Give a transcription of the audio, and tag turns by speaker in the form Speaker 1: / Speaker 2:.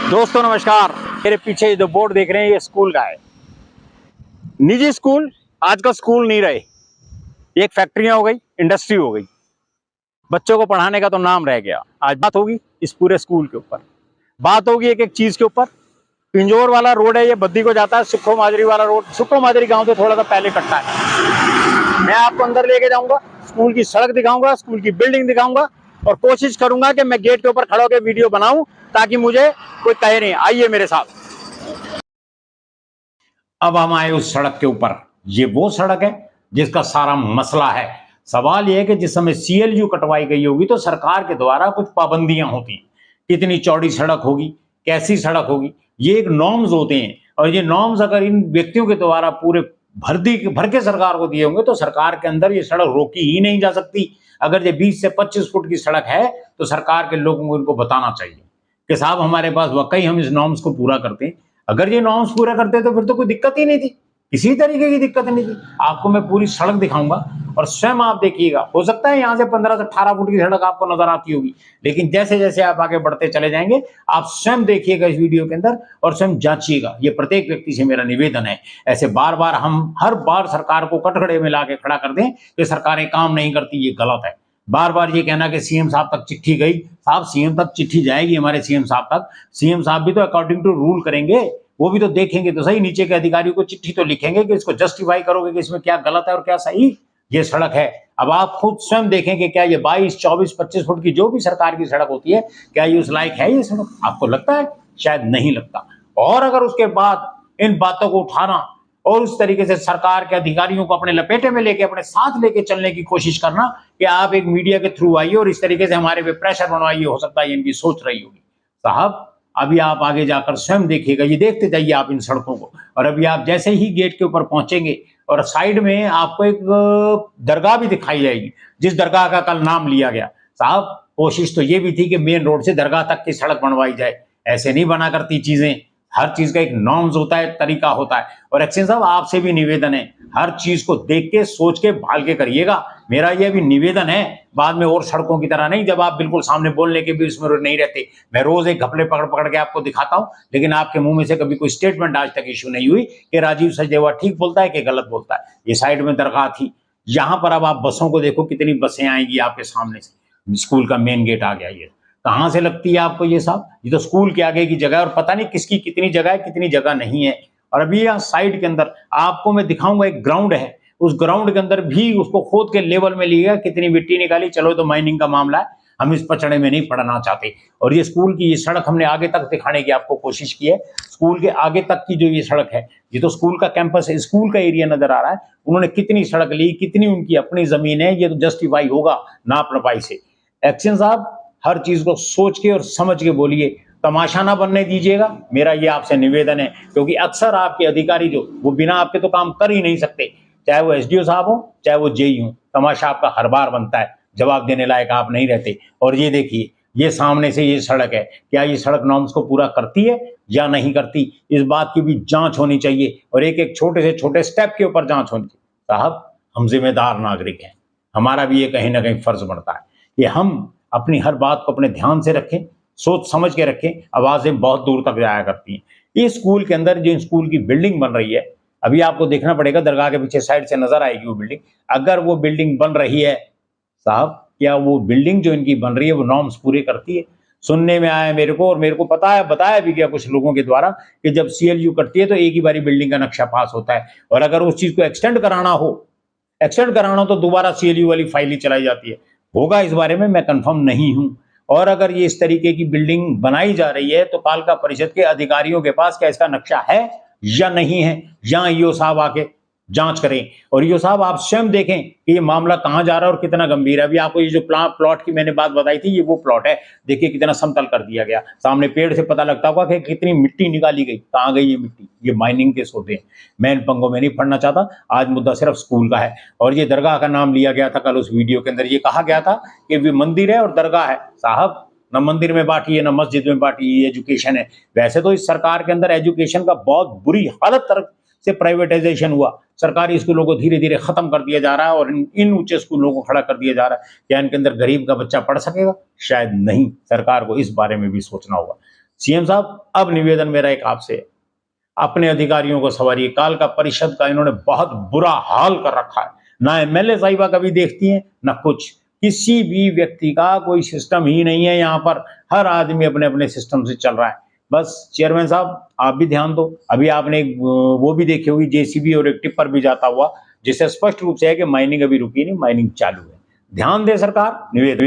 Speaker 1: दोस्तों नमस्कार। मेरे पीछे जो बोर्ड देख रहे हैं ये स्कूल का है। निजी स्कूल आज का स्कूल नहीं रहे, एक फैक्ट्रियां हो गई, इंडस्ट्री हो गई। बच्चों को पढ़ाने का तो नाम रह गया। आज बात होगी इस पूरे स्कूल के ऊपर, बात होगी एक एक चीज के ऊपर। पिंजौर वाला रोड है, ये बद्दी को जाता है। सुखो माजरी वाला रोड सुखो माजरी गांव से थोड़ा सा पहले कटता है। मैं आपको अंदर लेके जाऊंगा, स्कूल की सड़क दिखाऊंगा, स्कूल की बिल्डिंग दिखाऊंगा और कोशिश करूंगा कि मैं गेट के ऊपर खड़ा होकर वीडियो बनाऊं ताकि मुझे कोई कहे नहीं। आइए मेरे साथ। अब हम आए उस सड़क के ऊपर। ये वो सड़क है जिसका सारा मसला है। सवाल यह है कि जिस समय सीएलयू कटवाई गई होगी तो सरकार के द्वारा कुछ पाबंदियां होती, कितनी चौड़ी सड़क होगी, कैसी सड़क होगी, ये एक नॉर्म्स होते हैं। और ये नॉर्म्स अगर इन व्यक्तियों के द्वारा पूरे भर के सरकार को दिए होंगे तो सरकार के अंदर ये सड़क रोकी ही नहीं जा सकती। अगर ये 20 से 25 फुट की सड़क है तो सरकार के लोगों को इनको बताना चाहिए कि साहब हमारे पास वाकई हम इस नॉर्म्स को पूरा करते हैं। अगर ये नॉर्म्स पूरा करते तो फिर तो कोई दिक्कत ही नहीं थी, किसी तरीके की दिक्कत नहीं थी। आपको मैं पूरी सड़क दिखाऊंगा और स्वयं आप देखिएगा। हो सकता है यहां से 15 से 18 फुट की सड़क आपको नजर आती होगी, लेकिन जैसे जैसे आप आगे बढ़ते चले जाएंगे आप स्वयं देखिएगा इस वीडियो के अंदर और स्वयं जांचिएगा। ये प्रत्येक व्यक्ति से मेरा निवेदन है। ऐसे बार बार हम हर बार सरकार को कटघरे में लाके खड़ा कर दें कि सरकारें काम नहीं करती, ये गलत है। बार बार ये कहना कि सीएम साहब तक चिट्ठी गई, साहब सीएम तक चिट्ठी जाएगी हमारे सीएम साहब तक। सीएम साहब भी तो अकॉर्डिंग टू रूल करेंगे, वो भी तो देखेंगे तो सही, नीचे के अधिकारियों को चिट्ठी तो लिखेंगे कि इसको जस्टिफाई करोगे कि इसमें क्या गलत है और क्या सही। ये सड़क है, अब आप खुद स्वयं देखें कि क्या ये 22, 24, 25 फुट की जो भी सरकार की सड़क होती है, क्या ये उस लायक है ये सड़क? आपको लगता है? शायद नहीं लगता। और अगर उसके बाद इन बातों को उठाना और उस तरीके से सरकार के अधिकारियों को अपने लपेटे में लेके अपने साथ लेके चलने की कोशिश करना कि आप एक मीडिया के थ्रू आइए और इस तरीके से हमारे पे प्रेशर बनवाइए, हो सकता है इनकी सोच रही होगी। साहब अभी आप आगे जाकर स्वयं देखिएगा, ये देखते जाइए आप इन सड़कों को। और अभी आप जैसे ही गेट के ऊपर पहुंचेंगे और साइड में आपको एक दरगाह भी दिखाई जाएगी, जिस दरगाह का कल नाम लिया गया। साहब कोशिश तो ये भी थी कि मेन रोड से दरगाह तक की सड़क बनवाई जाए, ऐसे नहीं बना करती चीजें। हर चीज का एक नॉर्म्स होता है, तरीका होता है। और एक्शन साहब आपसे भी निवेदन है, हर चीज को देख के सोच के भाल के करिएगा। मेरा यह भी निवेदन है, बाद में और सड़कों की तरह नहीं जब आप बिल्कुल सामने बोलने के भी उसमें नहीं रहते। मैं रोज एक घपले पकड़ पकड़ के आपको दिखाता हूं, लेकिन आपके मुंह में से कभी कोई स्टेटमेंट आज तक इश्यू नहीं हुई कि राजीव सचदेवा ठीक बोलता है कि गलत बोलता है। ये साइड में दरगाह थी, यहां पर अब आप बसों को देखो, कितनी बसें आएंगी आपके सामने से। स्कूल का मेन गेट आ गया, ये कहां से लगती है आपको ये साहब? ये तो स्कूल के आगे की जगह है और पता नहीं किसकी कितनी जगह है, कितनी जगह नहीं है। और अभी यहाँ साइड के अंदर आपको मैं दिखाऊंगा एक ग्राउंड है, उस ग्राउंड के अंदर भी उसको खोद के लेवल में लिया, कितनी मिट्टी निकाली। चलो तो माइनिंग का मामला है, हम इस पचड़े में नहीं पड़ना चाहते। और ये स्कूल की ये सड़क हमने आगे तक दिखाने की आपको कोशिश की है। स्कूल के आगे तक की जो ये सड़क है, ये तो स्कूल का कैंपस है, स्कूल का एरिया नजर आ रहा है। उन्होंने कितनी सड़क ली, कितनी उनकी अपनी जमीन है, ये तो जस्टिफाई होगा नाप नपाई से। एक्शन साहब हर चीज को सोच के और समझ के बोलिए, तमाशा ना बनने दीजिएगा, मेरा ये आपसे निवेदन है। क्योंकि अक्सर आपके अधिकारी जो वो बिना आपके तो काम कर ही नहीं सकते, चाहे वो एसडीओ साहब हो चाहे वो जेई हो। तमाशा आपका हर बार बनता है, जवाब देने लायक आप नहीं रहते। और ये देखिए, ये सामने से ये सड़क है, क्या ये सड़क नॉर्म्स को पूरा करती है या नहीं करती? इस बात की भी जांच होनी चाहिए और एक एक छोटे से छोटे स्टेप के ऊपर जांच होनी चाहिए। साहब हम जिम्मेदार नागरिक हैं, हमारा भी ये कहीं ना कहीं फर्ज बनता है कि हम अपनी हर बात को अपने ध्यान से रखें, सोच समझ के रखें। आवाजें बहुत दूर तक जाया करती हैं। इस स्कूल के अंदर जो स्कूल की बिल्डिंग बन रही है, अभी आपको देखना पड़ेगा, दरगाह के पीछे साइड से नजर आएगी वो बिल्डिंग। अगर वो बिल्डिंग बन रही है साहब, क्या वो बिल्डिंग जो इनकी बन रही है वो नॉर्म्स पूरे करती है? सुनने में आया मेरे को, और मेरे को पता है, बताया भी गया कुछ लोगों के द्वारा कि जब सीएलयू कटती है तो एक ही बारी बिल्डिंग का नक्शा पास होता है, और अगर उस चीज को एक्सटेंड कराना हो तो दोबारा सीएलयू वाली फाइल ही चलाई जाती है। होगा इस बारे में मैं कंफर्म नहीं हूं। और अगर ये इस तरीके की बिल्डिंग बनाई जा रही है तो पालिका परिषद के अधिकारियों के पास क्या इसका नक्शा है या नहीं है, या ईओ साहब आके जांच करें। और ईओ साहब आप स्वयं देखें कि ये मामला कहां जा रहा है और कितना गंभीर है। अभी आपको ये जो प्लॉट की मैंने बात बताई थी, ये वो प्लॉट है। देखिए कितना समतल कर दिया गया, सामने पेड़ से पता लगता होगा कि कितनी मिट्टी निकाली गई, कहां गई ये मिट्टी। ये माइनिंग के सौदे हैं, मैं इन पंगों में नहीं पढ़ना चाहता। आज मुद्दा सिर्फ स्कूल का है। और ये दरगाह का नाम लिया गया था कल उस वीडियो के अंदर, ये कहा गया था कि भी मंदिर है और दरगाह है। साहब न मंदिर में बांटी है न मस्जिद में बांटी, ये एजुकेशन है। वैसे तो इस सरकार के अंदर एजुकेशन का बहुत बुरी हालत तरफ से प्राइवेटाइजेशन हुआ, सरकारी स्कूलों को धीरे धीरे खत्म कर दिया जा रहा है और इन ऊंचे स्कूलों को खड़ा कर दिया जा रहा है। क्या इनके अंदर गरीब का बच्चा पढ़ सकेगा? शायद नहीं। सरकार को इस बारे में भी सोचना होगा। सीएम साहब, अब निवेदन मेरा एक आपसे है, अपने अधिकारियों को संवारिए। काल का परिषद का इन्होंने बहुत बुरा हाल कर रखा है। ना एमएलए साहिबा कभी देखती हैं, ना कुछ। किसी भी व्यक्ति का कोई सिस्टम ही नहीं है यहाँ पर। हर आदमी अपने अपने सिस्टम से चल रहा है। बस चेयरमैन साहब, आप भी ध्यान दो। अभी आपने एक वो भी देखी होगी, जेसीबी और एक टिप्पर भी जाता हुआ, जिससे स्पष्ट रूप से है कि माइनिंग अभी रुकी नहीं, माइनिंग चालू है। ध्यान दे सरकार, निवेदन।